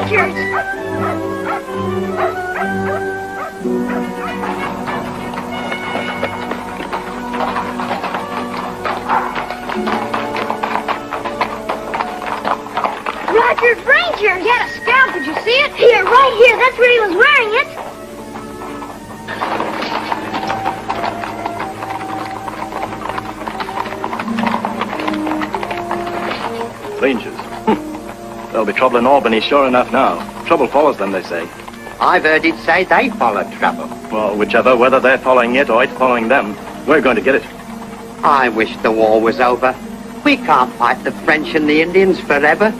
Rangers! Roger's Rangers! He had a scalp, did you see it? Here, right here. That's where he was wearing it. Rangers. There'll be trouble in Albany, sure enough now. Trouble follows them, they say. I've heard it say they follow trouble. Well, whichever, whether they're following it or it's following them, we're going to get it. I wish the war was over. We can't fight the French and the Indians forever.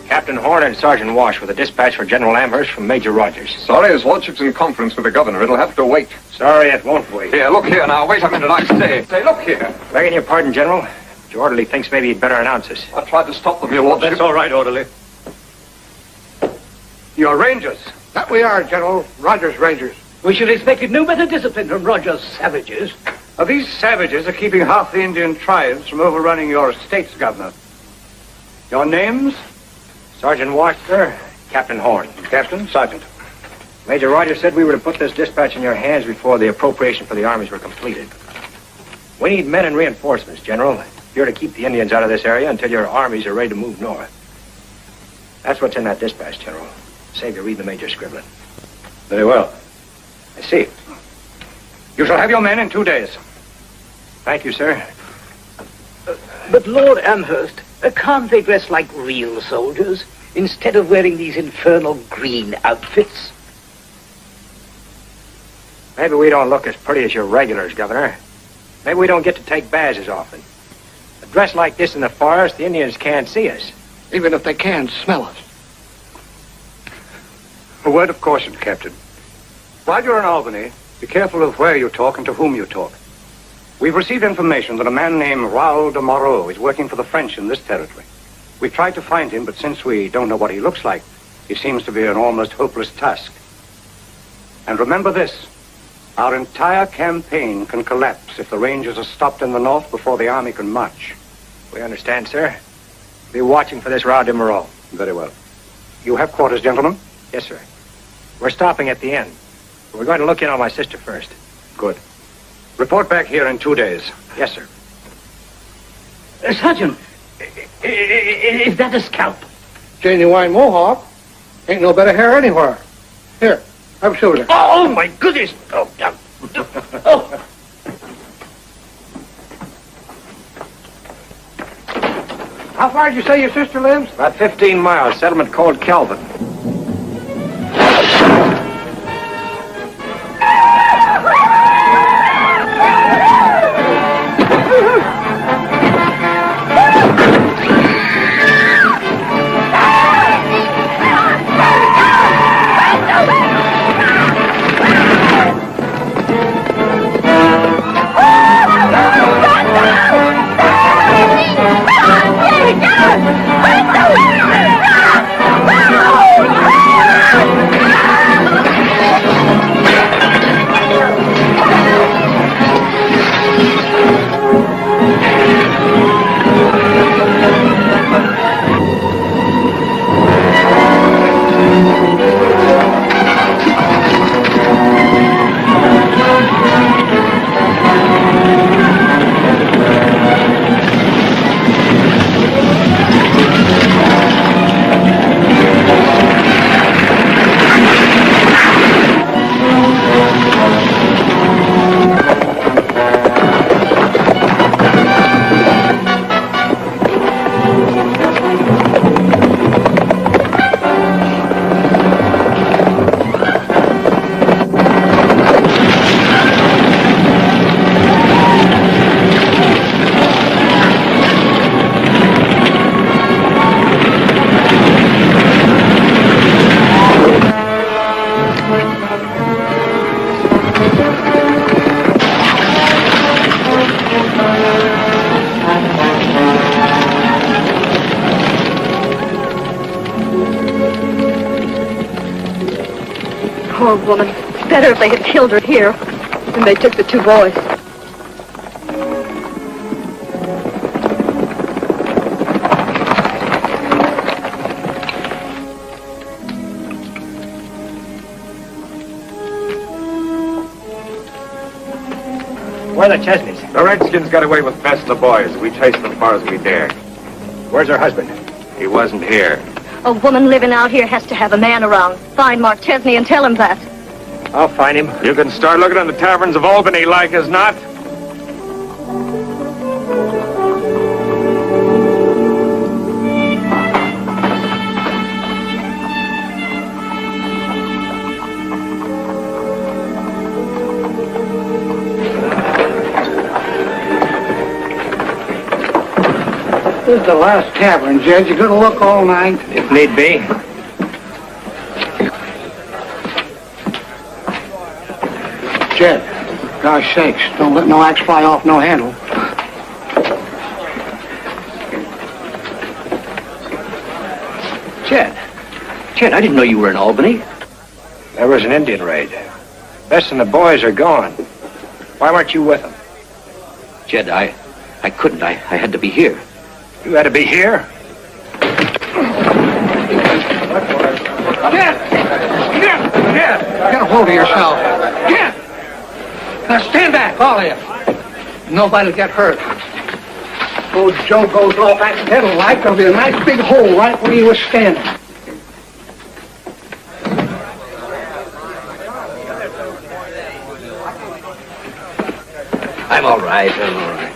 Captain Horn and Sergeant Wash with a dispatch for General Amherst from Major Rogers. Sorry, his lordship's in conference with the governor. It'll have to wait. Sorry, it won't wait. Here, look here now. Wait a minute, I say. Say, look here. Begging your pardon, General. Your orderly thinks maybe you'd better announce us. I tried to stop them, your lordship. That's all right, orderly. You're Rangers. That we are, General. Rogers Rangers. We should have expected no better discipline from Rogers' savages. These savages are keeping half the Indian tribes from overrunning your estates, Governor. Your names? Sergeant Wash, sir. Captain Horn. Captain, Sergeant. Major Rogers said we were to put this dispatch in your hands before the appropriation for the armies were completed. We need men and reinforcements, General. You're to keep the Indians out of this area until your armies are ready to move north. That's what's in that dispatch, General. Save you reading the Major's scribbling. Very well. I see. You shall have your men in 2 days. Thank you, sir. But Lord Amherst, can't they dress like real soldiers instead of wearing these infernal green outfits? Maybe we don't look as pretty as your regulars, Governor. Maybe we don't get to take baths as often. A dress like this in the forest, the Indians can't see us. Even if they can smell us. A word of caution, Captain. While you're in Albany, be careful of where you talk and to whom you talk. We've received information that a man named Raoul de Moreau is working for the French in this territory. We've tried to find him, but since we don't know what he looks like, he seems to be an almost hopeless task. And remember this, our entire campaign can collapse if the Rangers are stopped in the north before the army can march. We understand, sir. Be watching for this Raoul de Moreau. Very well. You have quarters, gentlemen? Yes, sir. We're stopping at the inn. We're going to look in on my sister first. Good. Report back here in 2 days. Yes, sir. Sergeant, is that a scalp? Genuine mohawk. Ain't no better hair anywhere. Here, have a shoulder. Oh, my goodness! Oh. How far did you say your sister lives? About 15 miles, settlement called Calvin. Poor woman. It's better if they had killed her here. And they took the 2 boys. Where are the Chesneys? The Redskins got away with best of the boys. We chased them as far as we dared. Where's her husband? He wasn't here. A woman living out here has to have a man around. Find Mark Chesney and tell him that. I'll find him. You can start looking in the taverns of Albany like as not. This is the last tavern, Jed. You're gonna look all night. If need be. Jed, gosh sakes, don't let no axe fly off no handle. Chet, I didn't know you were in Albany. There was an Indian raid. Bess and the boys are gone. Why weren't you with them? Jed, I couldn't. I had to be here. You had to be here? Get a hold of yourself. Jed! Now stand back, all of you. Nobody'll get hurt. Old Joe goes off accidental like, there'll be a nice big hole right where he was standing. I'm all right. I'm all right.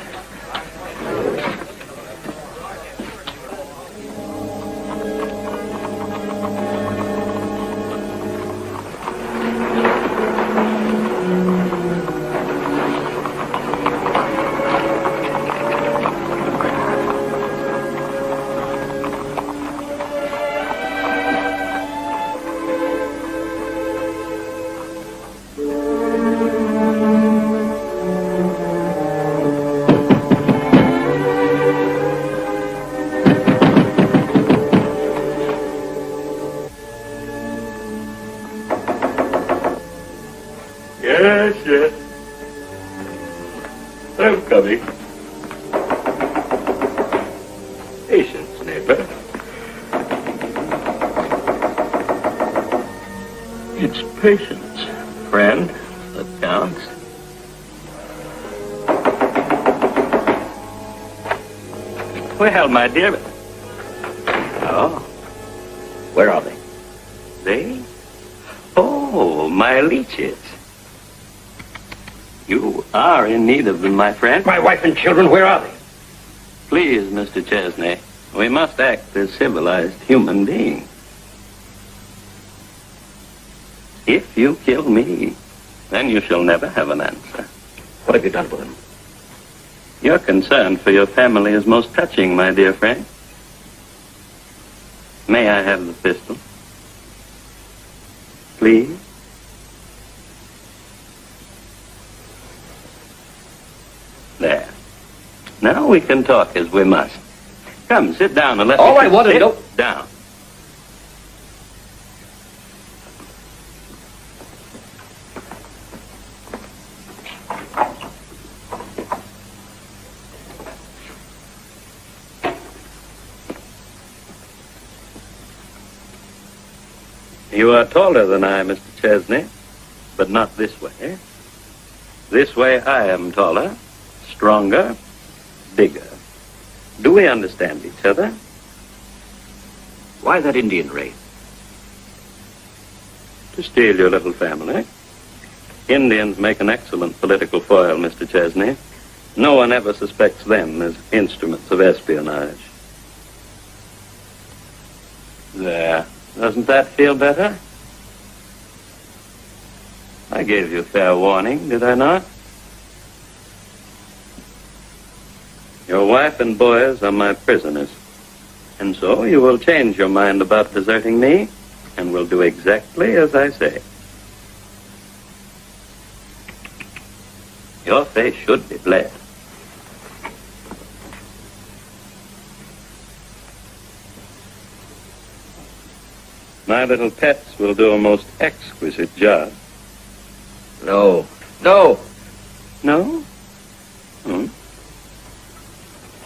Yes. I'm coming. Patience, neighbor. It's patience, friend, that counts. Well, my dear. Oh. Where are they? They? Oh, my leeches. You are in need of them, my friend. My wife and children, where are they? Please, Mr. Chesney, we must act as civilized human beings. If you kill me, then you shall never have an answer. What have you done with them? Your concern for your family is most touching, my dear friend. May I have the pistol? Please? There. Now we can talk as we must. Come, sit down and let me... All I want to sit know... down. You are taller than I, Mr. Chesney, but not this way. This way I am taller, stronger, bigger. Do we understand each other? Why that Indian raid? To steal your little family. Indians make an excellent political foil, Mr. Chesney. No one ever suspects them as instruments of espionage. There. Doesn't that feel better? I gave you fair warning, did I not? Your wife and boys are my prisoners. And so you will change your mind about deserting me and will do exactly as I say. Your face should be bled. My little pets will do a most exquisite job. No. No. No?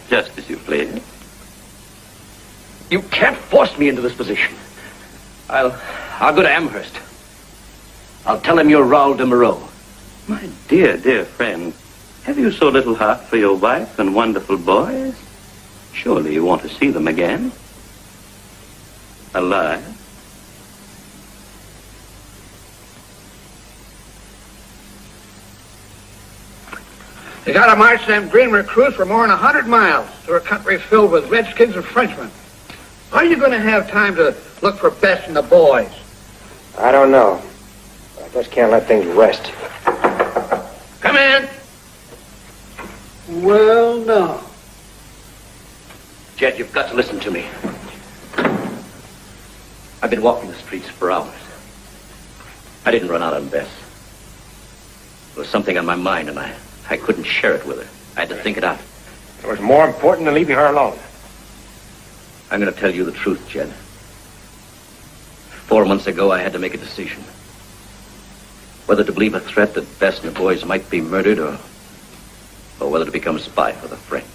Just as you please. You can't force me into this position. I'll go to Amherst. I'll tell him you're Raoul de Moreau. My dear, dear friend, have you so little heart for your wife and wonderful boys? Surely you want to see them again. Alive. You gotta march them green recruits for more than 100 miles through a country filled with redskins and Frenchmen. How are you gonna have time to look for Bess and the boys? I don't know. I just can't let things rest. Come in. Well, no. Jed, you've got to listen to me. I've been walking the streets for hours. I didn't run out on Bess. There was something on my mind, and I couldn't share it with her. I had to think it out. It was more important than leaving her alone. I'm going to tell you the truth, Jed. 4 months ago, I had to make a decision. Whether to believe a threat that Bess and the boys might be murdered, or whether to become a spy for the French.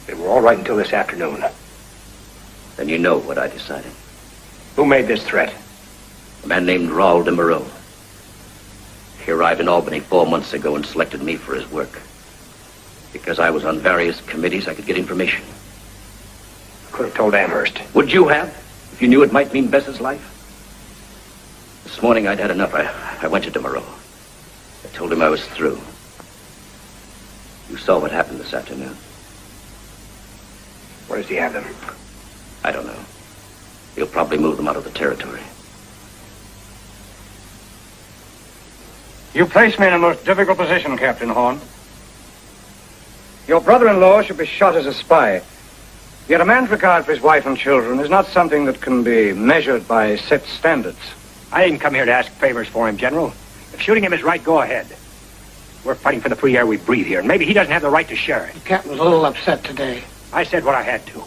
They were all right until this afternoon. Then you know what I decided. Who made this threat? A man named Raoul de Moreau. He arrived in Albany 4 months ago and selected me for his work. Because I was on various committees, I could get information. Could have told Amherst. Would you have, if you knew it might mean Bess's life? This morning I'd had enough. I went to de Moreau. I told him I was through. You saw what happened this afternoon. Where does he have them? I don't know. He'll probably move them out of the territory. You place me in a most difficult position, Captain Horn. Your brother-in-law should be shot as a spy. Yet a man's regard for his wife and children is not something that can be measured by set standards. I didn't come here to ask favors for him, General. If shooting him is right, go ahead. We're fighting for the free air we breathe here, and maybe he doesn't have the right to share it. The captain's a little upset today. I said what I had to.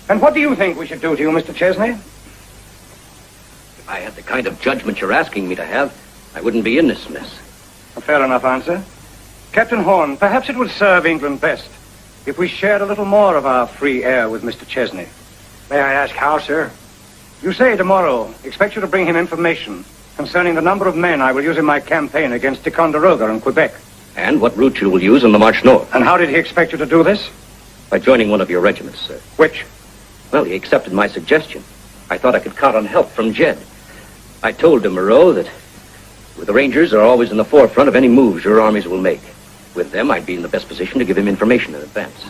And what do you think we should do to you, Mr. Chesney? If I had the kind of judgment you're asking me to have, I wouldn't be in this mess. A fair enough answer. Captain Horn, perhaps it would serve England best if we shared a little more of our free air with Mr. Chesney. May I ask how, sir? You say tomorrow, expect you to bring him information concerning the number of men I will use in my campaign against Ticonderoga in Quebec. And what route you will use on the march north. And how did he expect you to do this? By joining one of your regiments, sir. Which? Well, he accepted my suggestion. I thought I could count on help from Jed. I told de Moreau that the Rangers are always in the forefront of any moves your armies will make. With them, I'd be in the best position to give him information in advance.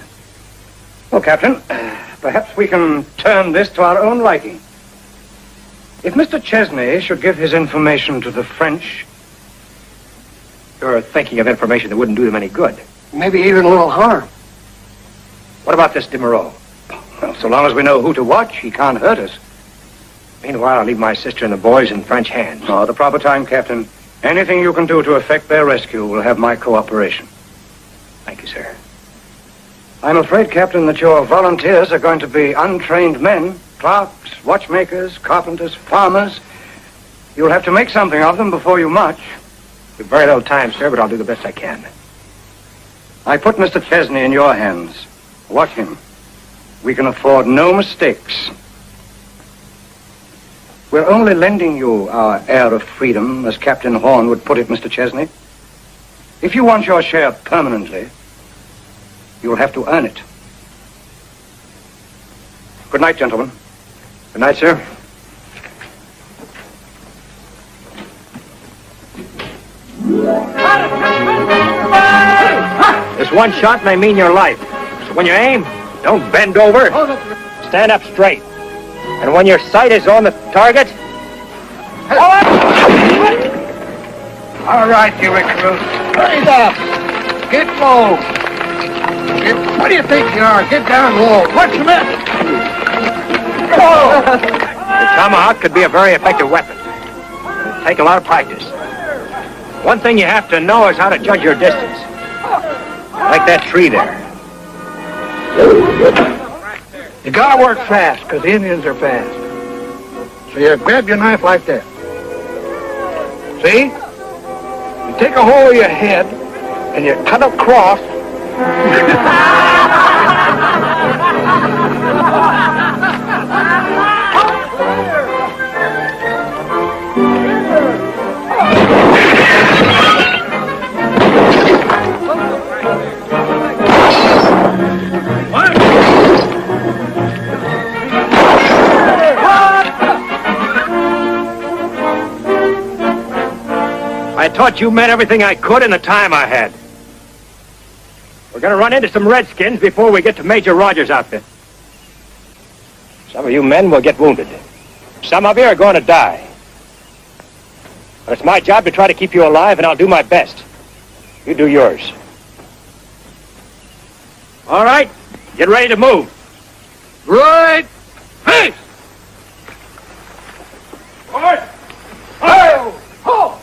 Well, Captain, perhaps we can turn this to our own liking. If Mr. Chesney should give his information to the French... You're thinking of information that wouldn't do them any good. Maybe even a little harm. What about this de Moreau? Well, so long as we know who to watch, he can't hurt us. Meanwhile, I'll leave my sister and the boys in French hands. Oh, the proper time, Captain. Anything you can do to effect their rescue will have my cooperation. Thank you, sir. I'm afraid, Captain, that your volunteers are going to be untrained men, clerks, watchmakers, carpenters, farmers. You'll have to make something of them before you march. We've very little time, sir, but I'll do the best I can. I put Mr. Chesney in your hands. Watch him. We can afford no mistakes. We're only lending you our air of freedom, as Captain Horn would put it, Mr. Chesney. If you want your share permanently, you'll have to earn it. Good night, gentlemen. Good night, sir. This one shot may mean your life. So when you aim, don't bend over. Stand up straight. And when your sight is on the target... All right, you recruit. Raise up. Get low. What do you think you are? Get down low. What's the matter? The tomahawk could be a very effective weapon. It'll take a lot of practice. One thing you have to know is how to judge your distance. Like that tree there. You gotta work fast, because the Indians are fast. So you grab your knife like that. See? You take a hold of your head, and you cut across. I taught you men everything I could in the time I had. We're going to run into some redskins before we get to Major Rogers' outfit. Some of you men will get wounded. Some of you are going to die. But it's my job to try to keep you alive, and I'll do my best. You do yours. All right, get ready to move. Right! Hey! Forward! Ho! Ho!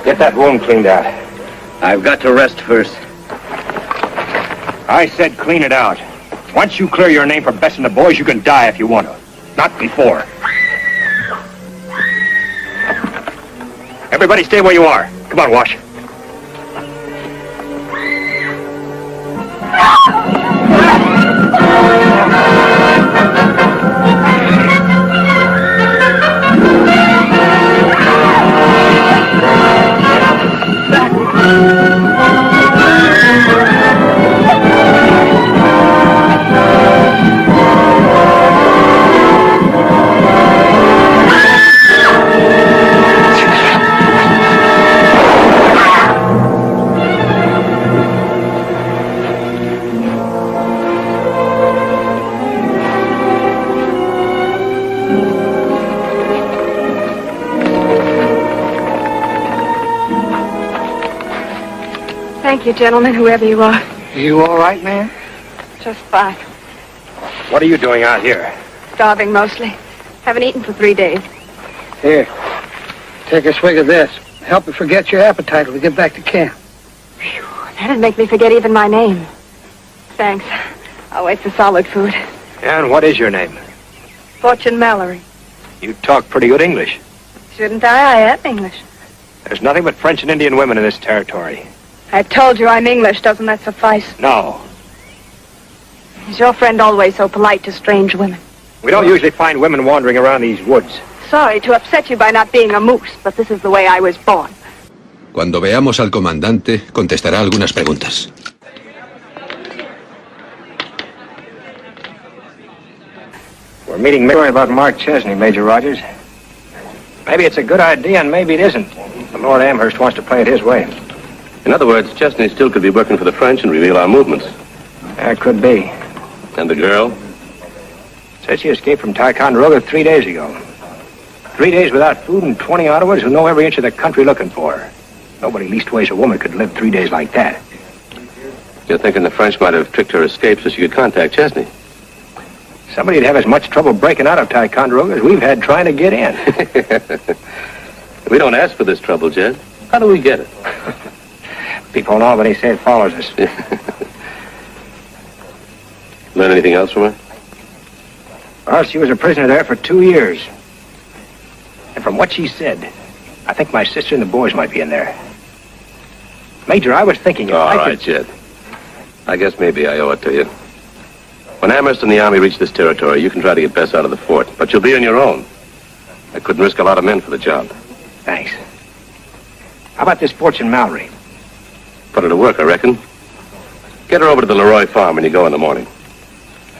Get that wound cleaned out. I've got to rest first. I said clean it out. Once you clear your name for besting the boys, you can die if you want to. Not before. Everybody stay where you are. Come on, Wash. Thank you, gentlemen, whoever you are. You all right, man? Just fine. What are you doing out here? Starving mostly. Haven't eaten for 3 days. Here. Take a swig of this. Help you forget your appetite when we get back to camp. Phew, that'd make me forget even my name. Thanks. I'll wait for solid food. And what is your name? Fortune Mallory. You talk pretty good English. Shouldn't I? I am English. There's nothing but French and Indian women in this territory. I told you I'm English. Doesn't that suffice? No. Is your friend always so polite to strange women? We don't usually find women wandering around these woods. Sorry to upset you by not being a moose, but this is the way I was born. Cuando veamos al comandante, contestará algunas preguntas. We're meeting Mary about Mark Chesney, Major Rogers. Maybe it's a good idea and maybe it isn't. But Lord Amherst wants to play it his way. In other words, Chesney still could be working for the French and reveal our movements. That could be. And the girl? Said she escaped from Ticonderoga 3 days ago. 3 days without food and 20 Ottawas who know every inch of the country looking for her. Nobody, leastways a woman, could live 3 days like that. You're thinking the French might have tricked her escape so she could contact Chesney? Somebody'd have as much trouble breaking out of Ticonderoga as we've had trying to get in. We don't ask for this trouble, Jed. How do we get it? People in Albany say it follows us. Learn anything else from her? Well, she was a prisoner there for 2 years. And from what she said, I think my sister and the boys might be in there. Major, I was thinking... All right, Jed. I guess maybe I owe it to you. When Amherst and the Army reach this territory, you can try to get Bess out of the fort, but you'll be on your own. I couldn't risk a lot of men for the job. Thanks. How about this Fortune Mallory? Put her to work, I reckon. Get her over to the Leroy farm when you go in the morning.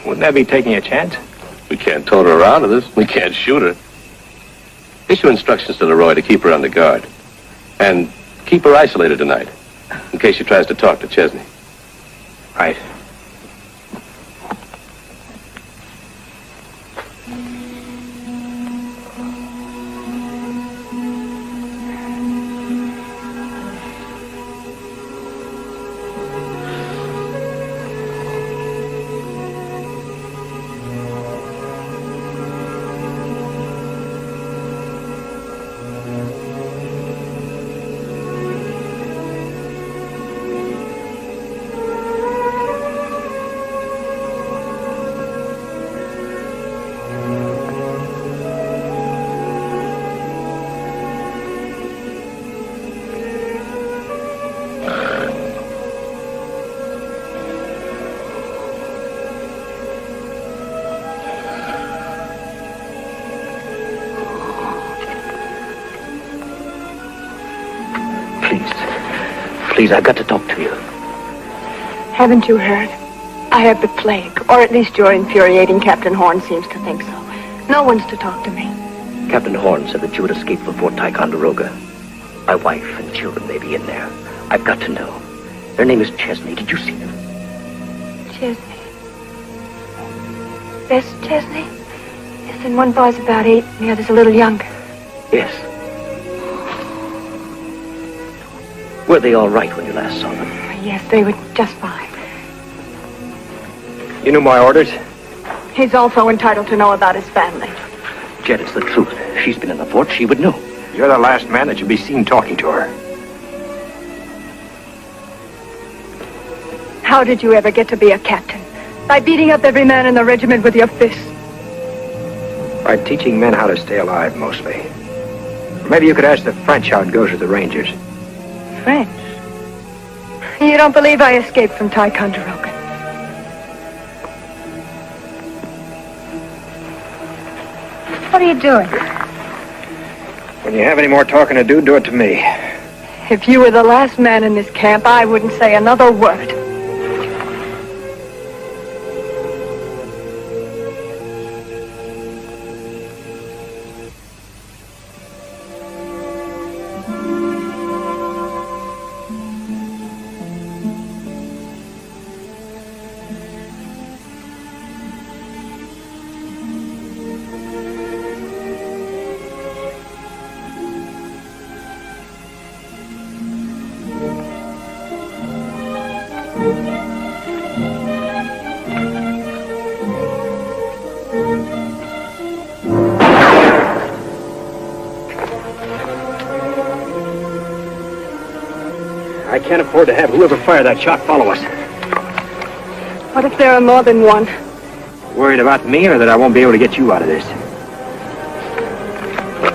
Wouldn't that be taking a chance? We can't tote her out of this. We can't shoot her. Issue instructions to Leroy to keep her on the guard. And keep her isolated tonight, in case she tries to talk to Chesney. Right. Please, I've got to talk to you. Haven't you heard? I have the plague, or at least your infuriating Captain Horn seems to think so. No one's to talk to me. Captain Horn said that you had escaped from Fort Ticonderoga. My wife and children may be in there. I've got to know. Their name is Chesney. Did you see them? Chesney. Bess Chesney? Yes, and one boy's about 8, and the other's a little younger. Yes. Were they all right when you last saw them? Yes, they were just fine. You knew my orders? He's also entitled to know about his family. Jed, it's the truth. She's been in the fort. She would know. You're the last man that should be seen talking to her. How did you ever get to be a captain? By beating up every man in the regiment with your fists? By teaching men how to stay alive, mostly. Maybe you could ask the French how it goes with the Rangers. French? You don't believe I escaped from Ticonderoga? What are you doing? When you have any more talking to do it to me. If you were the last man in this camp, I wouldn't say another word. I can't afford to have whoever fired that shot follow us. What if there are more than one? Worried about me or that I won't be able to get you out of this?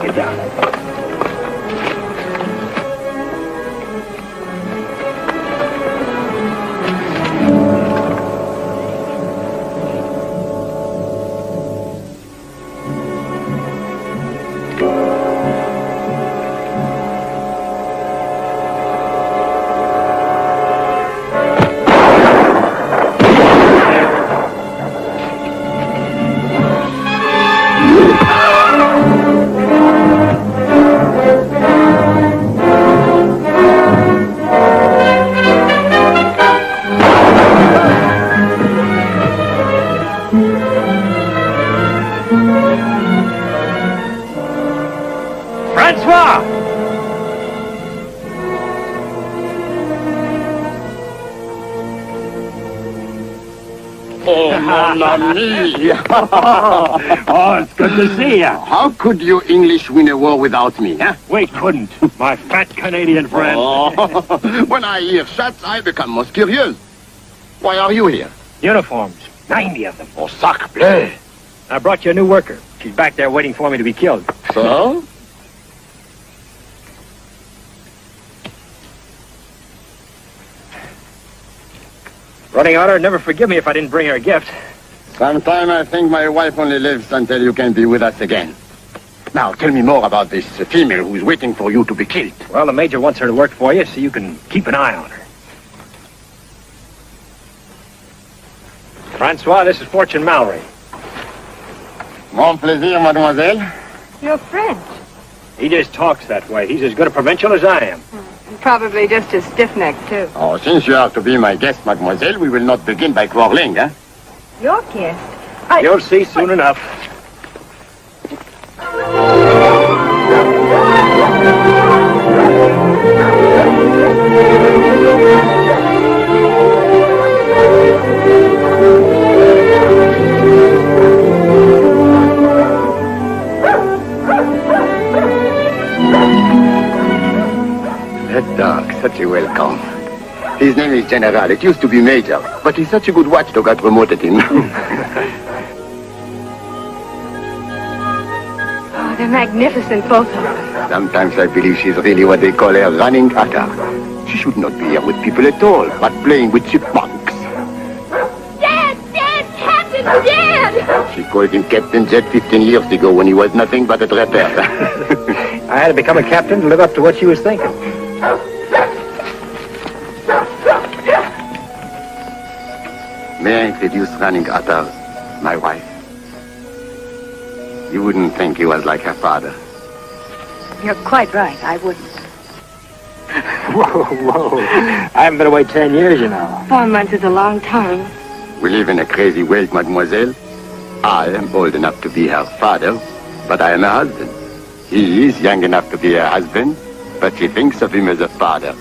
Get down. Oh, it's good to see you. How could you English win a war without me, huh? We couldn't. My fat Canadian friend. Oh, when I hear shots, I become most curious. Why are you here? Uniforms. 90 of them. Oh, sacre bleu. I brought you a new worker. She's back there waiting for me to be killed. So? Running order would never forgive me if I didn't bring her a gift. Sometime I think my wife only lives until you can be with us again. Now, tell me more about this female who's waiting for you to be killed. Well, the Major wants her to work for you so you can keep an eye on her. Francois, this is Fortune Mallory. Mon plaisir, mademoiselle. You're French. He just talks that way. He's as good a provincial as I am. And probably just as stiff-necked, too. Oh, since you are to be my guest, mademoiselle, we will not begin by quarreling, huh? Your guest? You'll see soon enough. That dog, such a welcome. His name is General. It used to be Major, but he's such a good watchdog I promoted him. Oh, they're magnificent, both of them. Sometimes I believe she's really what they call a running otter. She should not be here with people at all, but playing with chipmunks. Dad! Dad! Captain! Dad! She called him Captain Jet 15 years ago when he was nothing but a trapper. I had to become a captain to live up to what she was thinking. May I introduce Running Otter, my wife? You wouldn't think he was like her father. You're quite right. I wouldn't. Whoa. I haven't been away 10 years, you know. 4 months is a long time. We live in a crazy world, mademoiselle. I am old enough to be her father, but I am her husband. He is young enough to be her husband, but she thinks of him as a father.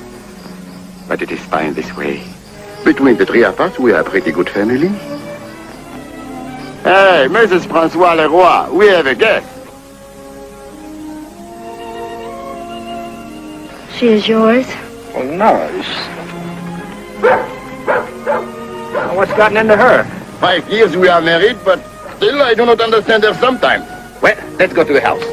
But it is fine this way. Between the three of us, we are a pretty good family. Hey, Mrs. Francois Leroy, we have a guest. She is yours? Oh, no. What's gotten into her? 5 years we are married, but still I do not understand her sometimes. Well, let's go to the house.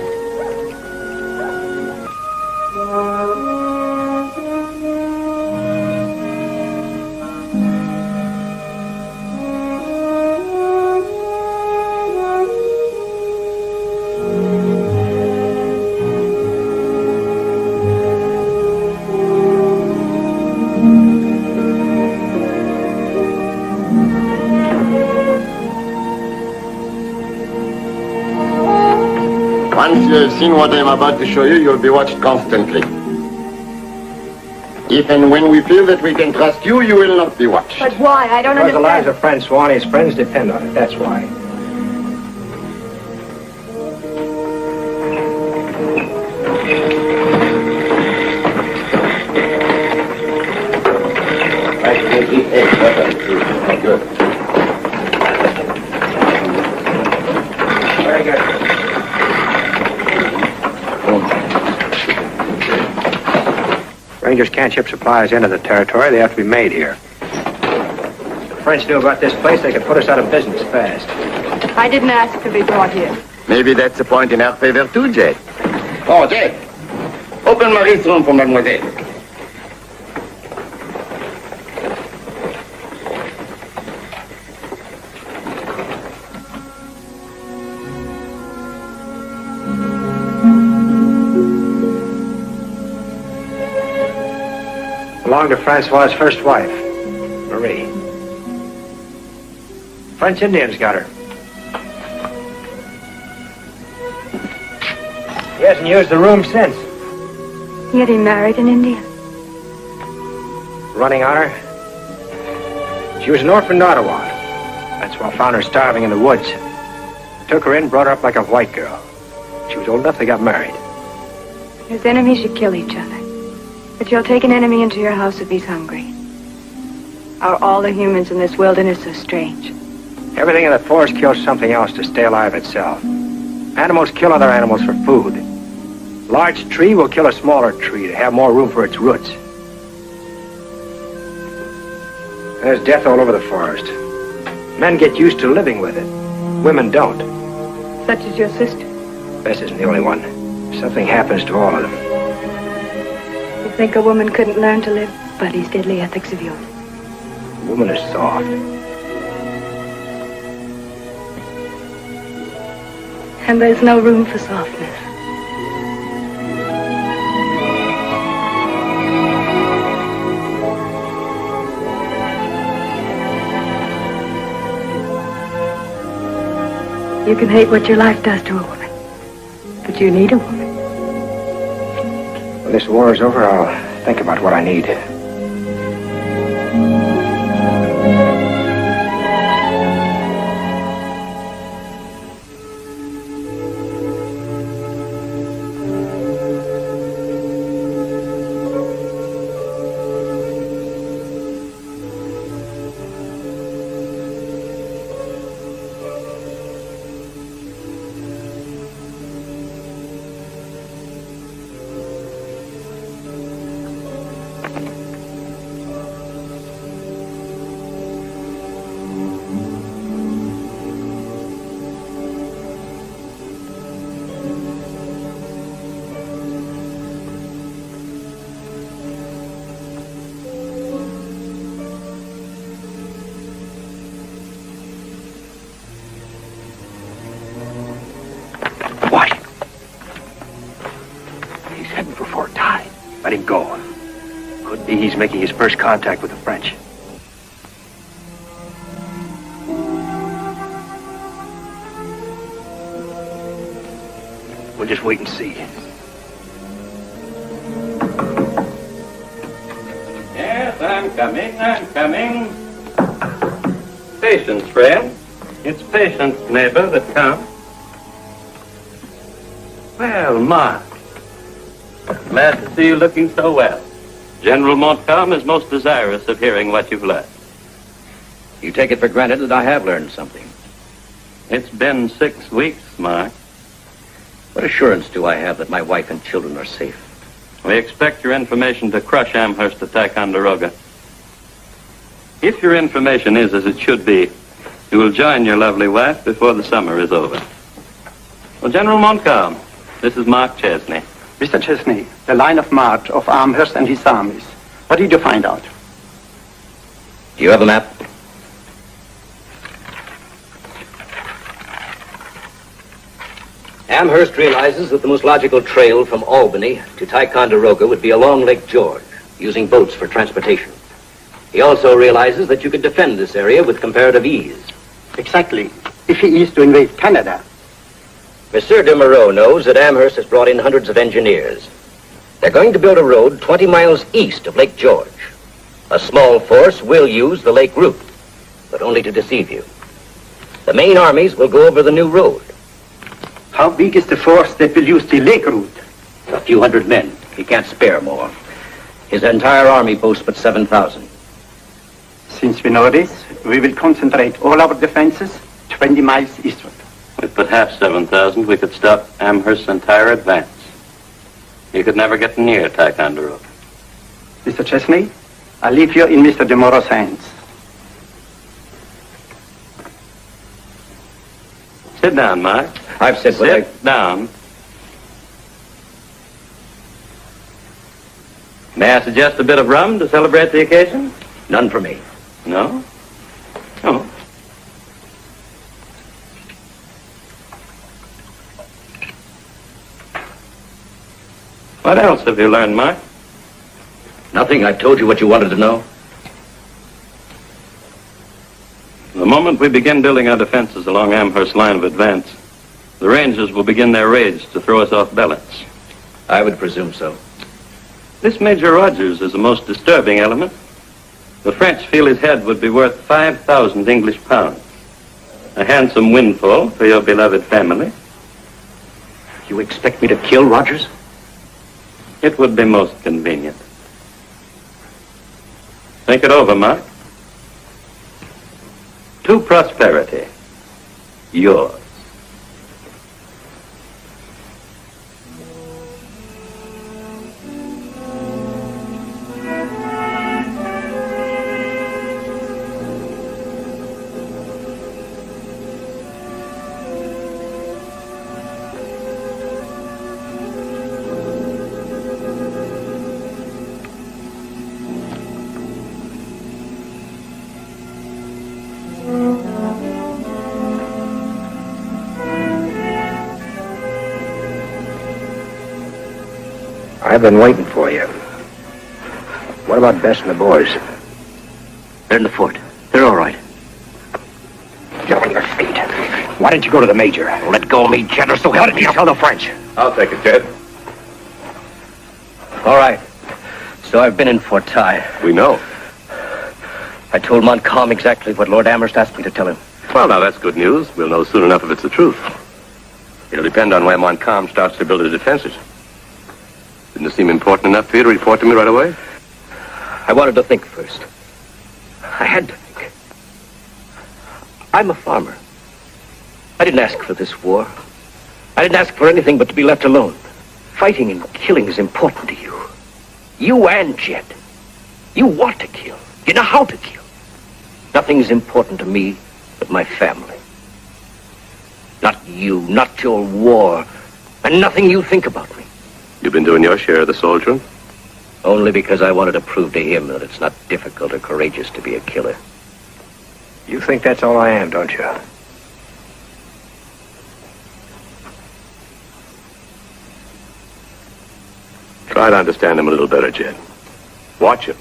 Once you have seen what I'm about to show you, you'll be watched constantly. If and when we feel that we can trust you, you will not be watched. But why? I don't Because the lives understand. of Francois and his friends depend on it, that's why. Good. Very good. Rangers can't ship supplies into the territory. They have to be made here. If the French knew about this place, they could put us out of business fast. I didn't ask to be brought here. Maybe that's a point in our favor too, Jed. Oh, Jed. Open Marie's room for Mademoiselle. Belonged to Francois's first wife, Marie. French Indians got her. He hasn't used the room since. Yet he married an Indian. Running on her. She was an orphan in Ottawa. That's why I found her starving in the woods. Took her in, brought her up like a white girl. She was old enough, they got married. His enemies should kill each other. But you'll take an enemy into your house if he's hungry. Are all the humans in this wilderness so strange? Everything in the forest kills something else to stay alive itself. Animals kill other animals for food. A large tree will kill a smaller tree to have more room for its roots. There's death all over the forest. Men get used to living with it. Women don't. Such as your sister. Bess isn't the only one. Something happens to all of them. You think a woman couldn't learn to live by these deadly ethics of yours? A woman is soft. And there's no room for softness. You can hate what your life does to a woman, but you need a woman. When this war is over, I'll think about what I need. Let him go. Could be he's making his first contact with the French. We'll just wait and see. Yes, I'm coming. Patience, friend. It's patience, neighbor, that counts. Well, Mark. Glad to see you looking so well. General Montgomery is most desirous of hearing what you've learned. You take it for granted that I have learned something. It's been 6 weeks, Mark. What assurance do I have that my wife and children are safe? We expect your information to crush Amherst at Ticonderoga. If your information is as it should be, you will join your lovely wife before the summer is over. Well, General Montcalm, this is Mark Chesney. Mr. Chesney, the line of march of Amherst and his armies. What did you find out? Do you have a map? Amherst realizes that the most logical trail from Albany to Ticonderoga would be along Lake George, using boats for transportation. He also realizes that you could defend this area with comparative ease. Exactly. If he is to invade Canada. Monsieur de Moreau knows that Amherst has brought in hundreds of engineers. They're going to build a road 20 miles east of Lake George. A small force will use the lake route, but only to deceive you. The main armies will go over the new road. How big is the force that will use the lake route? A few hundred men. He can't spare more. His entire army boasts but 7,000. Since we know this, we will concentrate all our defenses 20 miles eastward. With but half 7,000, we could stop Amherst's entire advance. You could never get near Ticonderoga. Mr. Chesney, I leave you in Mr. de Mora's hands. Sit down, Mark. I've said what I... Sit down. May I suggest a bit of rum to celebrate the occasion? None for me. No? Oh. What else have you learned, Mark? Nothing. I've told you what you wanted to know. The moment we begin building our defenses along Amherst's line of advance, the Rangers will begin their raids to throw us off balance. I would presume so. This Major Rogers is a most disturbing element. The French feel his head would be worth 5,000 English pounds. A handsome windfall for your beloved family. You expect me to kill Rogers? It would be most convenient. Think it over, Mark. To prosperity. Yours. I've been waiting for you. What about Bess and the boys? They're in the fort. They're all right. Get on your feet. Why didn't you go to the Major? Let go of me, Jed, or so help me. Tell the French. I'll take it, Jed. All right. So I've been in Fort Ty. We know. I told Montcalm exactly what Lord Amherst asked me to tell him. Well, now that's good news. We'll know soon enough if it's the truth. It'll depend on where Montcalm starts to build his defenses. Didn't it seem important enough for you to report to me right away? I wanted to think first. I had to think. I'm a farmer. I didn't ask for this war. I didn't ask for anything but to be left alone. Fighting and killing is important to you. You and Jed. You want to kill. You know how to kill. Nothing's important to me but my family. Not you, not your war, and nothing you think about me. You've been doing your share of the soldiering? Only because I wanted to prove to him that it's not difficult or courageous to be a killer. You think that's all I am, don't you? Try to understand him a little better, Jed. Watch him,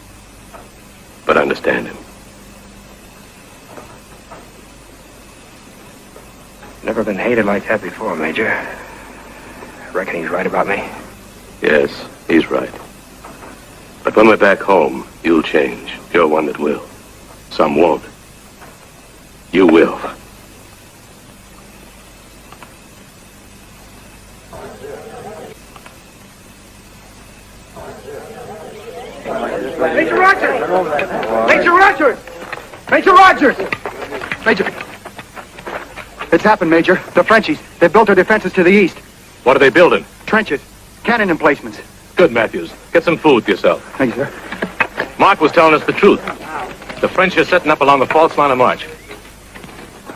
but understand him. Never been hated like that before, Major. I reckon he's right about me. Yes, he's right. But when we're back home, you'll change. You're one that will. Some won't. You will. Major Rogers! Major Rogers! Major Rogers! Major. It's happened, Major. The Frenchies. They've built their defenses to the east. What are they building? Trenches. Cannon emplacements. Good, Matthews. Get some food for yourself. Thank you, sir. Mark was telling us the truth. The French are setting up along the false line of march.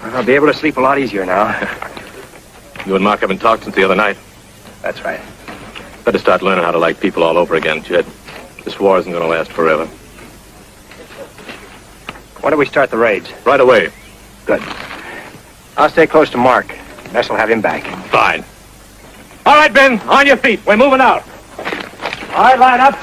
I'll be able to sleep a lot easier now. You and Mark haven't talked since the other night. That's right. Better start learning how to like people all over again, Jed. This war isn't going to last forever. When do we start the raids? Right away. Good. I'll stay close to Mark. Bess will have him back. Fine. All right, Ben, on your feet. We're moving out. All right, line up.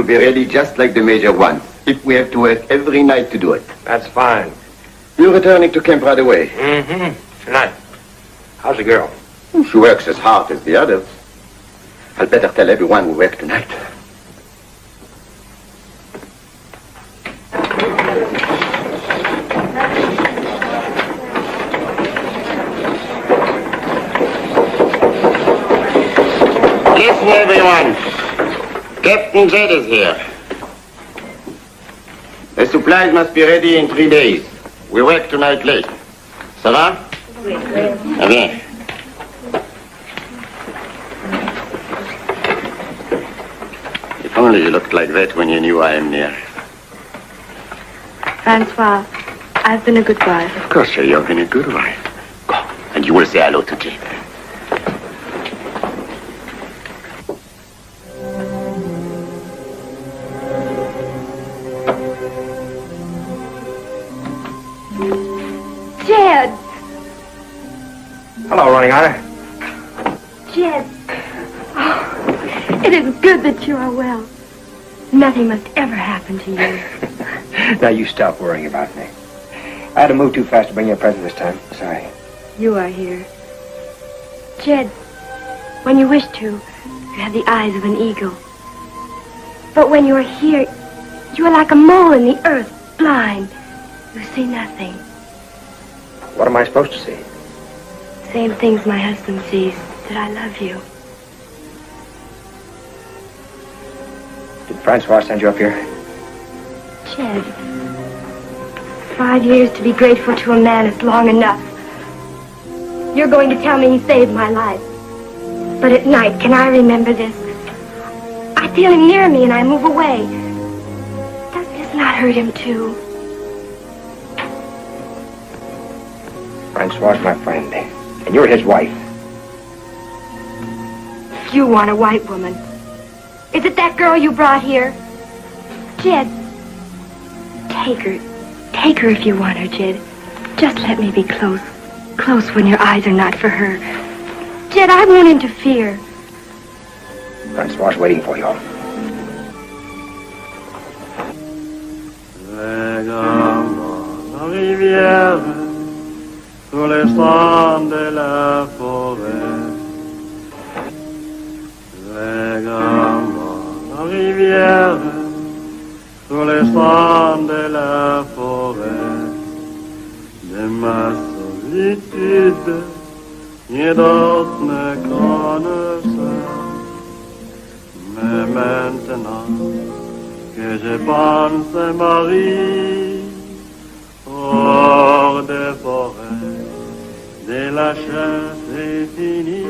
will be ready just like the Major wants, if we have to work every night to do it. That's fine. You're returning to camp right away. Mm-hmm. Tonight. How's the girl? She works as hard as the others. I'll better tell everyone we work tonight. Listen, everyone. Captain Jed is here. The supplies must be ready in 3 days. We work tonight late. Ça va? Oui. Ah bien. If only you looked like that when you knew I am near. Francois, I've been a good wife. Of course, you've been a good wife. Go, and you will say hello to Jed. Jed! Hello, Running Otter. Jed. Oh, it is good that you are well. Nothing must ever happen to you. Now you stop worrying about me. I had to move too fast to bring you a present this time. Sorry. You are here. Jed, when you wish to, you have the eyes of an eagle. But when you are here, you are like a mole in the earth, blind. You see nothing. What am I supposed to see? Same things my husband sees, that I love you. Did Francois send you up here? Jed, 5 years to be grateful to a man is long enough. You're going to tell me he saved my life. But at night, can I remember this? I feel him near me and I move away. Does this not hurt him too? Francois is my friend, and you're his wife. You want a white woman. Is it that girl you brought here? Jed, take her. Take her if you want her, Jed. Just let me be close. Close when your eyes are not for her. Jed, I won't interfere. Francois is waiting for you. Sur les sangs de la forêt, également la rivière, sur les sangs de la forêt, de ma solitude, ni d'autres ne connaissent. Mais maintenant que je pense à Marie, hors des forêts, de la chasse est finie.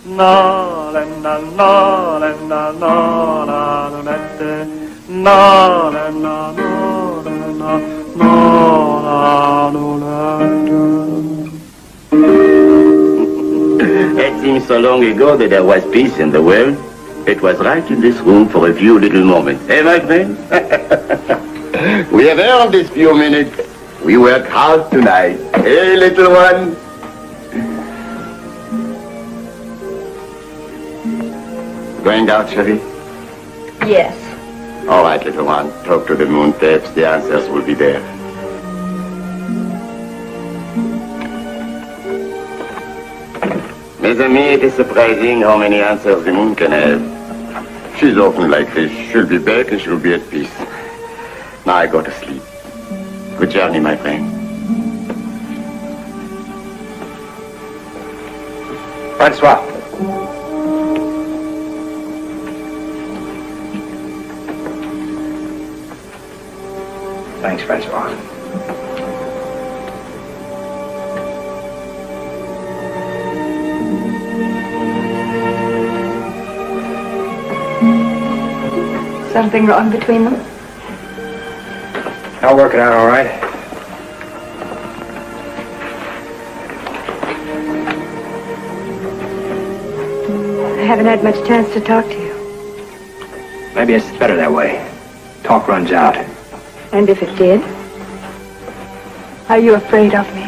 Na la na na la na na la lunette, na la na na la na la lunette. It seems so long ago that there was peace in the world. It was right in this room for a few little moments. Eh, my friend? We have earned these few minutes. We work hard tonight. Hey, little one. Going out, Sherry? Yes. All right, little one. Talk to the moon. Perhaps the answers will be there. Mes amis, it is surprising how many answers the moon can have. She's often like this. She'll be back and she'll be at peace. Now I go to sleep. Good journey, my friend. Francois. Thanks, Francois. Something wrong between them? I'll work it out all right. I haven't had much chance to talk to you. Maybe it's better that way. Talk runs out. And if it did? Are you afraid of me?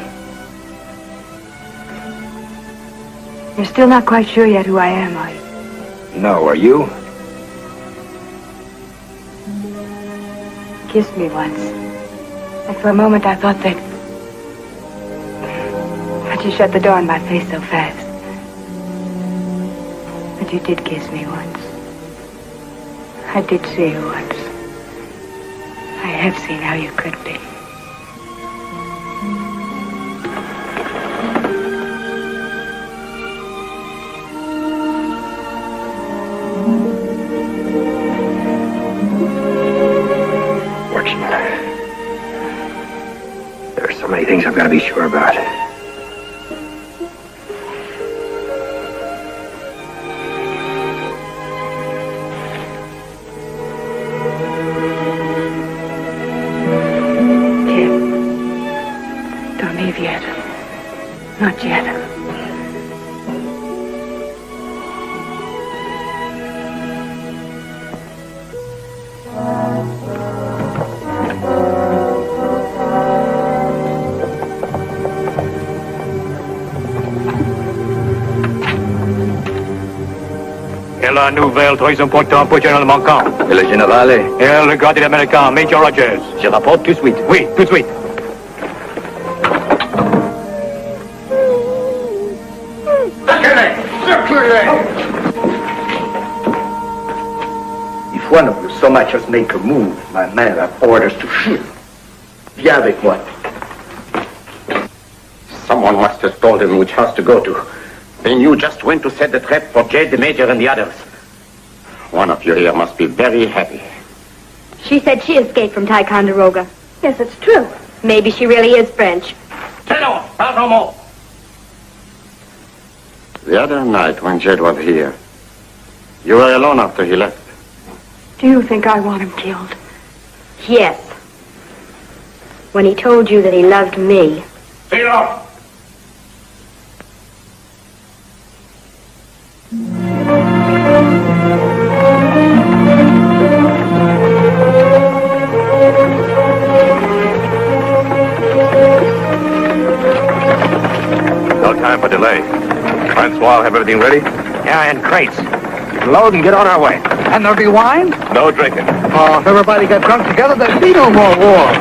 You're still not quite sure yet who I am, are you? No, are you? kissed me once. And for a moment I thought that... But you shut the door in my face so fast. But you did kiss me once. I did see you once. I have seen how you could be. There are so many things I've got to be sure about. Don't leave yet. Not yet. La nouvelle très importante pour Général Montgomery. Et le général est... Et le gardien américain, Major Rogers. Je rapporte tout de suite. Oui, tout de suite. If one of you so much as make a move, my men have orders to shoot. Viens avec moi. Someone must have told him which house to go to. Then you just went to set the trap for Jed, the Major, and the others. One of you here must be very happy. She said she escaped from Ticonderoga. Yes, it's true. Maybe she really is French. No more. The other night when Jed was here, you were alone after he left. Do you think I want him killed? Yes. When he told you that he loved me. Taylor! No time for delay. Francois, have everything ready? Yeah, in crates. Load and get on our way. And there'll be wine? No drinking. Oh, if everybody got drunk together, there'd be no more war.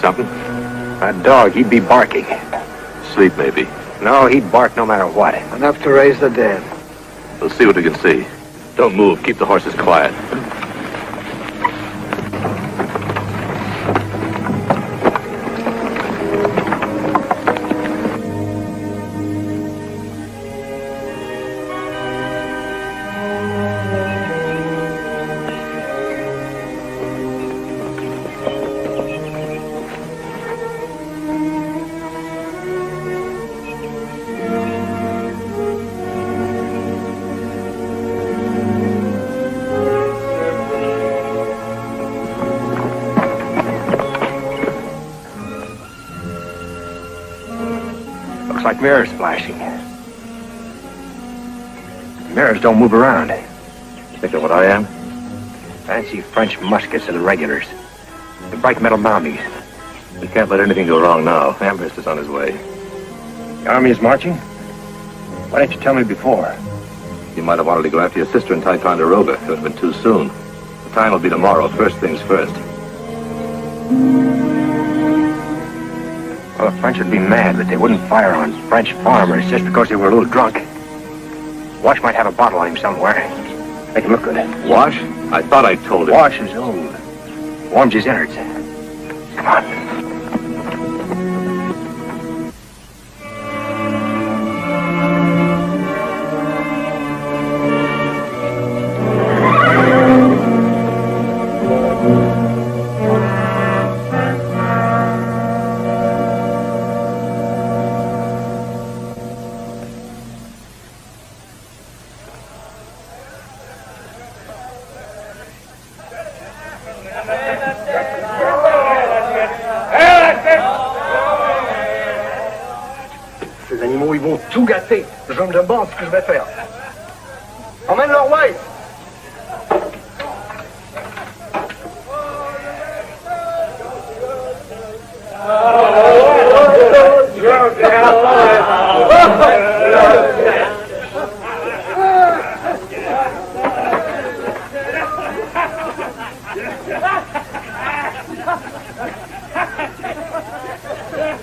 Something? That dog, he'd be barking. Sleep, maybe. No, he'd bark no matter what. Enough to raise the dead. We'll see what we can see. Don't move. Keep the horses quiet. Like mirrors flashing. Mirrors don't move around. Think of what I am? Fancy French muskets and regulars. The bright metal mounties. We can't let anything go wrong now. Amherst is on his way. The army is marching? Why didn't you tell me before? You might have wanted to go after your sister in Ticonderoga. It would have been too soon. The time will be tomorrow. First things first. Well, the French would be mad, but they wouldn't fire on French farmers just because they were a little drunk. Wash might have a bottle on him somewhere. Make him look good. Wash? I thought I told him. Wash is old. Warms his innards. Come on. vont tout gâter. Je me demande ce que je vais faire. Emmène-leur White.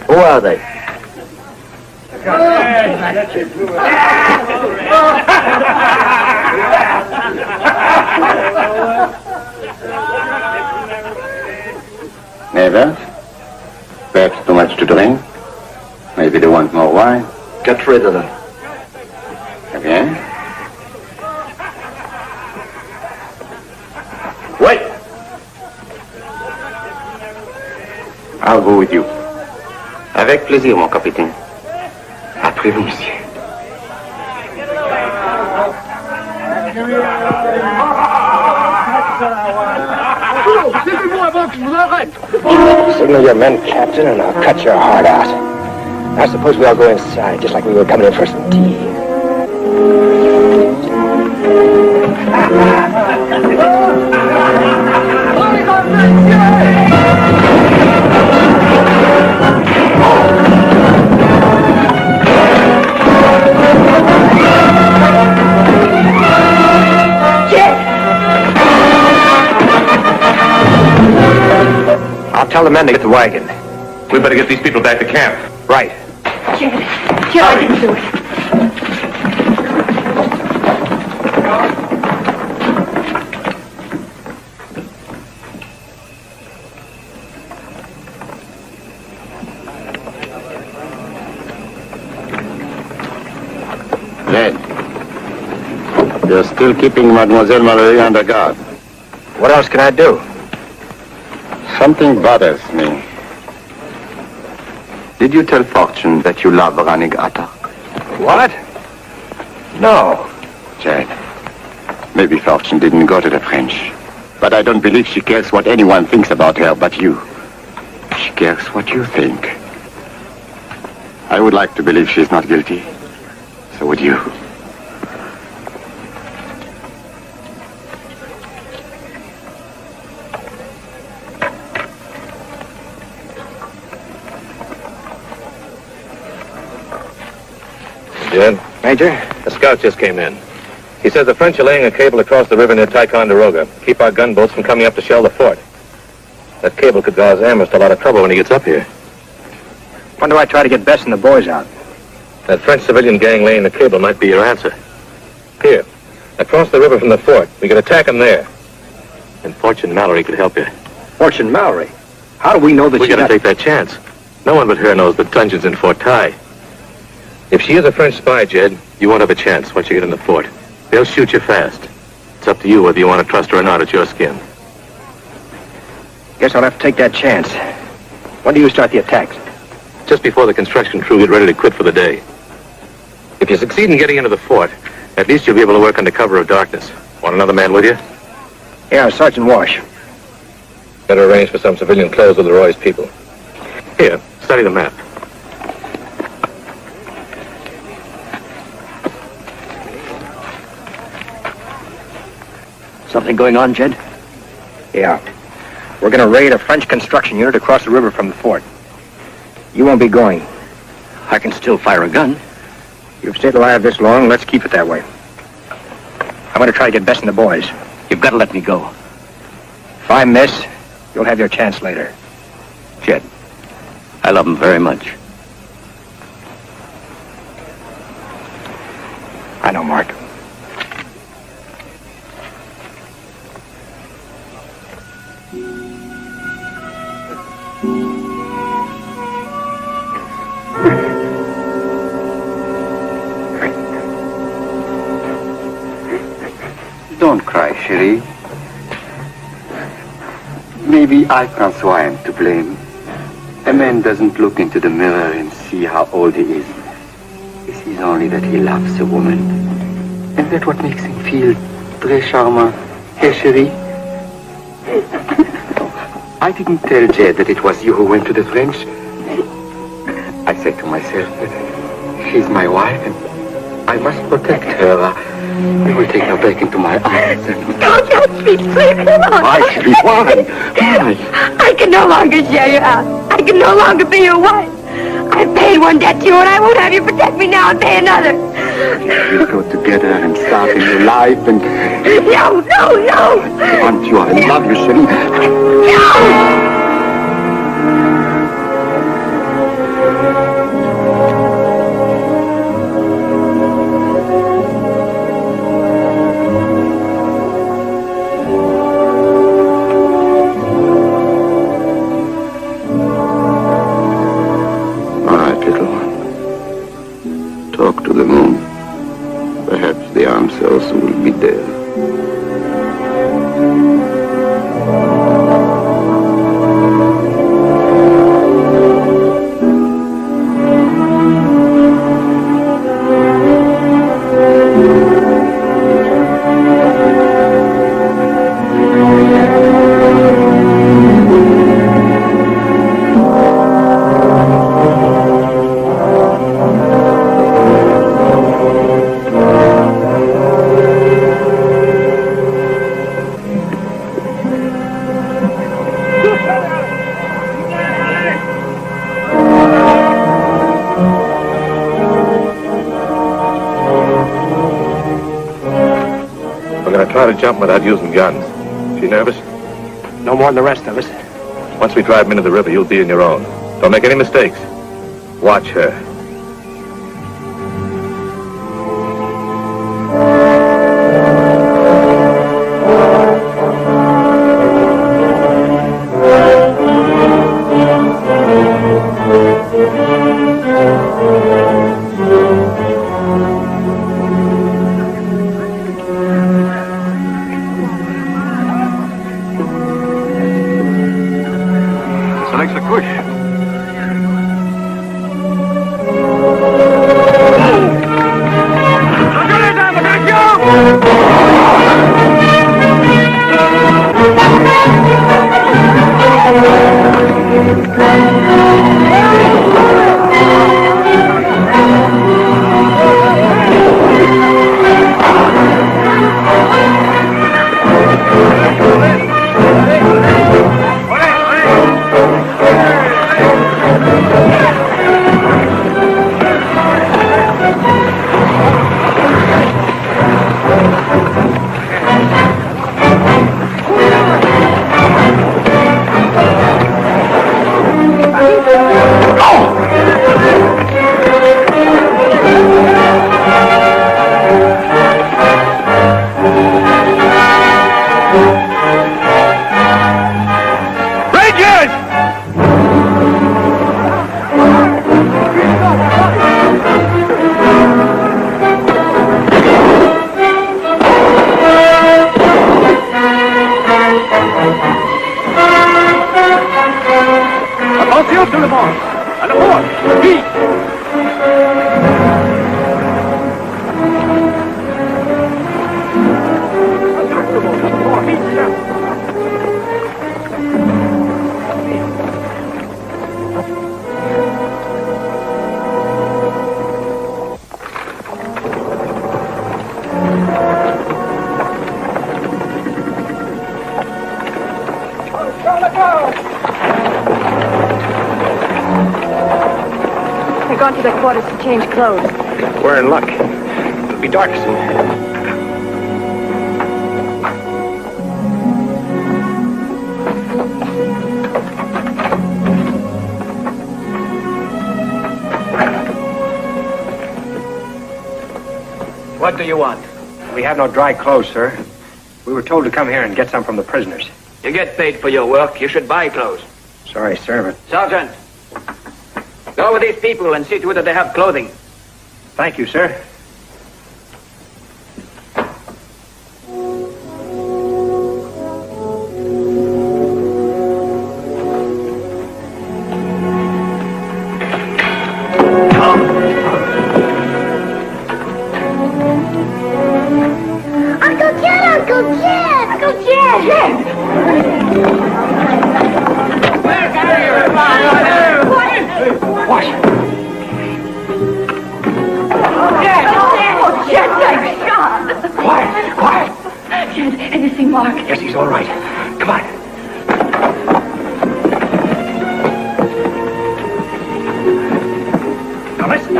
Who are they? Neighbors? Perhaps too much to drink? Maybe they want more wine? Get rid of them. Bien. Wait! I'll go with you. Avec plaisir, mon capitaine. Après vous, monsieur. Suivez-moi avant que je vous arrête. Signal your men, Captain, and I'll cut your heart out. I suppose we all go inside, just like we were coming in for some tea. I'll tell the men to get the wagon. We better get these people back to camp. Right. Jed, I didn't do it. Ned, you're still keeping Mademoiselle Mallory under guard. What else can I do? Something bothers me. Did you tell Fortune that you love Ranig Atta? What? No. Jed, maybe Fortune didn't go to the French. But I don't believe she cares what anyone thinks about her but you. She cares what you think. I would like to believe she's not guilty. So would you. Jed? Major? A scout just came in. He says the French are laying a cable across the river near Ticonderoga. Keep our gunboats from coming up to shell the fort. That cable could cause Amherst a lot of trouble when he gets up here. When do I try to get Bess and the boys out? That French civilian gang laying the cable might be your answer. Here, across the river from the fort. We could attack them there. And Fortune Mallory could help you. Fortune Mallory? How do we know that We gotta take that chance. No one but her knows the dungeon's in Fort Ty. If she is a French spy, Jed, you won't have a chance once you get in the fort. They'll shoot you fast. It's up to you whether you want to trust her or not. It's your skin. Guess I'll have to take that chance. When do you start the attacks? Just before the construction crew get ready to quit for the day. If you succeed in getting into the fort, at least you'll be able to work under cover of darkness. Want another man with you? Yeah, Sergeant Wash. Better arrange for some civilian clothes with Leroy's people. Here, study the map. Something going on, Jed? Yeah. We're going to raid a French construction unit across the river from the fort. You won't be going. I can still fire a gun. You've stayed alive this long. Let's keep it that way. I'm going to try to get Bess and the boys. You've got to let me go. If I miss, you'll have your chance later. Jed, I love him very much. I know, Mark. Don't cry, chérie. Maybe I, Francois, am to blame. A man doesn't look into the mirror and see how old he is. He sees only that he loves a woman. And that's what makes him feel très charmant. Hey, chérie? I didn't tell Jed that it was you who went to the French. I said to myself that She's my wife, and I must protect her. You will take her back into my arms. Don't touch me, please. Come on. Why, sweet? Why? I can no longer share your house. I can no longer be your wife. I've paid one debt to you, and I won't have you protect me now and pay another. We'll go together and start a new life, and... No, no, no! I want you. I love you, Sherry. No! Talk to the moon. Perhaps the answer also will be there. Try to jump without using guns. She nervous? No more than the rest of us. Once we drive them into the river, you'll be on your own. Don't make any mistakes. Watch her. They're gone to their quarters to change clothes. We're in luck. It'll be dark soon. What do you want? We have no dry clothes, sir. We were told to come here and get some from the prisoners. You get paid for your work. You should buy clothes. Sorry, sir, but... Sergeant, go with these people and see to it that they have clothing. Thank you, sir. Can you see Mark? Yes, he's all right. Come on. Now listen.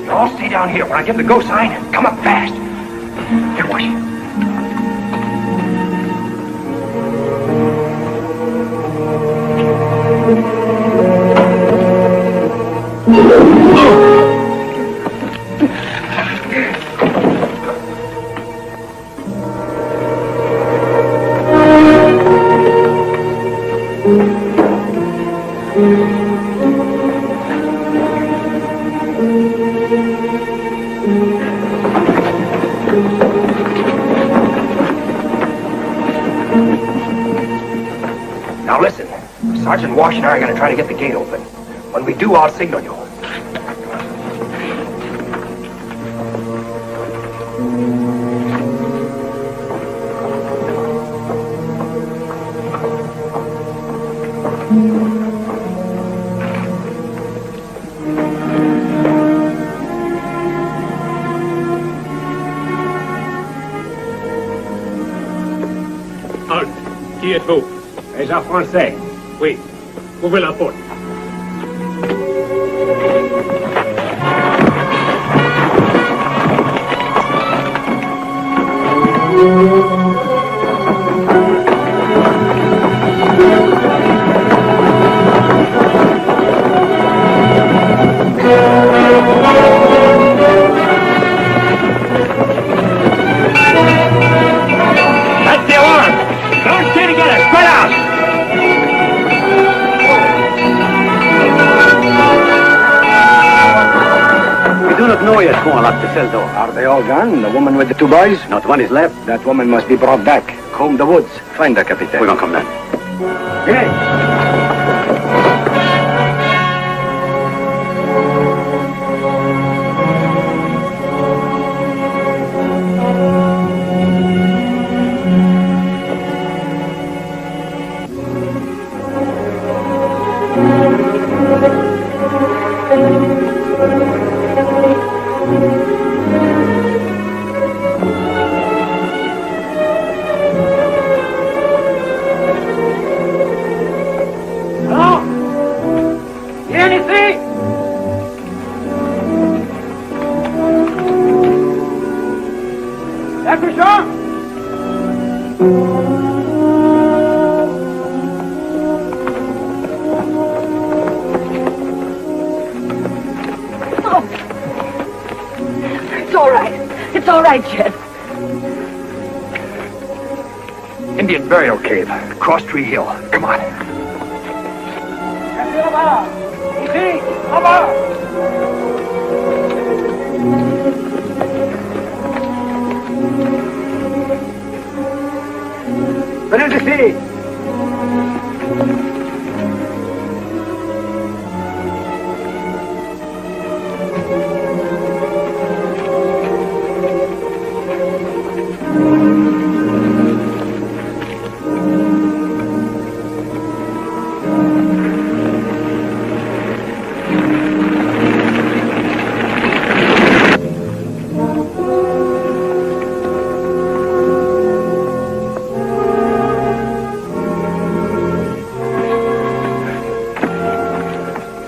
You all stay down here. When I give the go sign, come up fast. Here, Wash. Now listen, Sergeant Wash and I are going to try to get the gate open. When we do, I'll signal you. Qui êtes-vous? Les gens français. Oui. Ouvrez la porte. That's the alarm. Don't stay together. Spread out. We do not know yet who unlocked the cell door. Are they all gone? The woman with the two boys? Not one is left. That woman must be brought back. Comb the woods. Find her, Captain. We're gonna come then. Hello? Hear anything? That's Jean? It's all right. It's all right, Jed. Indian burial cave, Cross Tree Hill. Come on. Ici, là-bas. Venez ici.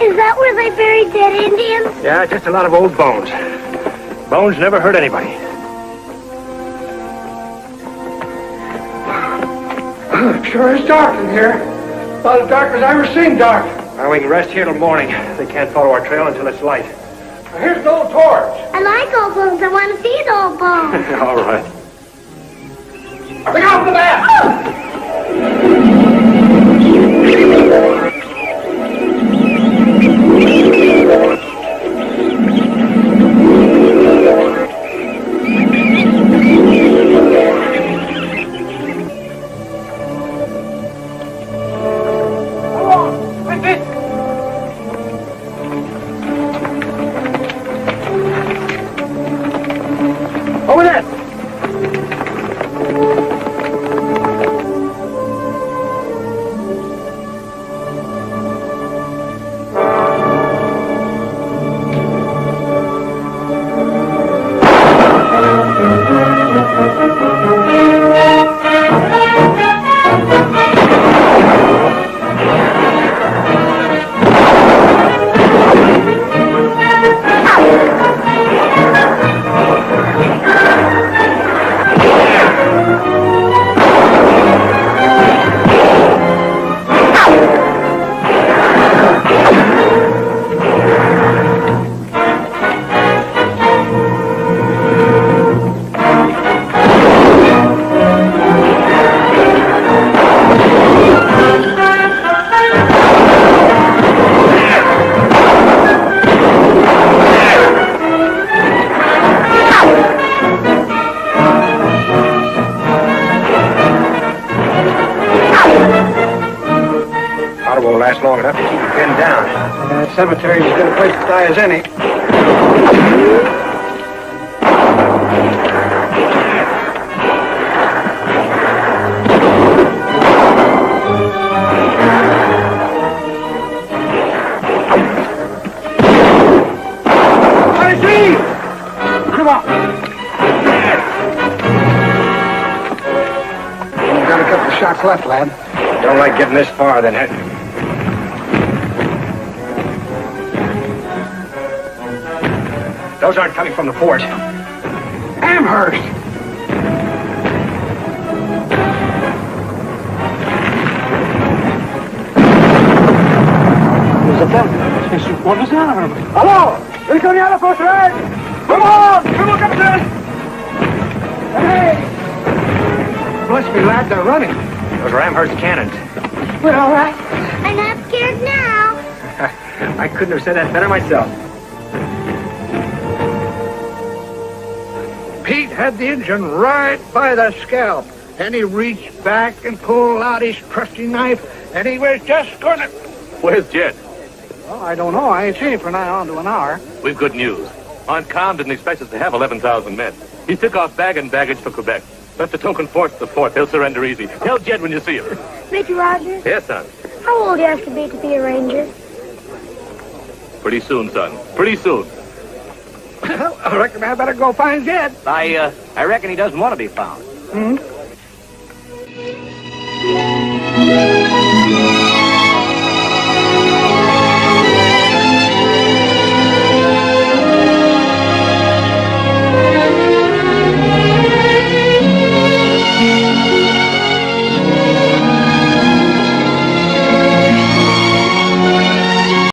Is that where they bury dead Indians? Yeah, just a lot of old bones. Bones never hurt anybody. Sure is dark in here. About as dark as I've ever seen dark. Well, we can rest here till morning. They can't follow our trail until it's light. Here's the old torch. I like old bones. I want to see the old bones. All right. Look out for that! Over there! long enough to keep him pinned down. Cemetery's as good a place to die as any. Come on. You've got a couple of shots left, lad. Don't like getting this far, then. Those aren't coming from the fort. Amherst! Hello! Ritorniamo for train! Come on! Come on, Captain! Hey! Bless me, lad, they're running. Those are Amherst cannons. We're all right. I'm not scared now. I couldn't have said that better myself. Pete had the engine right by the scalp, and he reached back and pulled out his trusty knife, and he was just gonna... Where's Jed? Well, I don't know. I ain't seen him for nigh on to an hour. We've good news. Montcalm didn't expect us to have 11,000 men. He took off bag and baggage for Quebec. Left a token force at the fort. They'll surrender easy. Tell Jed when you see him. Major Rogers, Yes, son. how old do you have to be a ranger? Pretty soon, son. Pretty soon. Well, I reckon I better go find Jed. I reckon he doesn't want to be found. Hmm?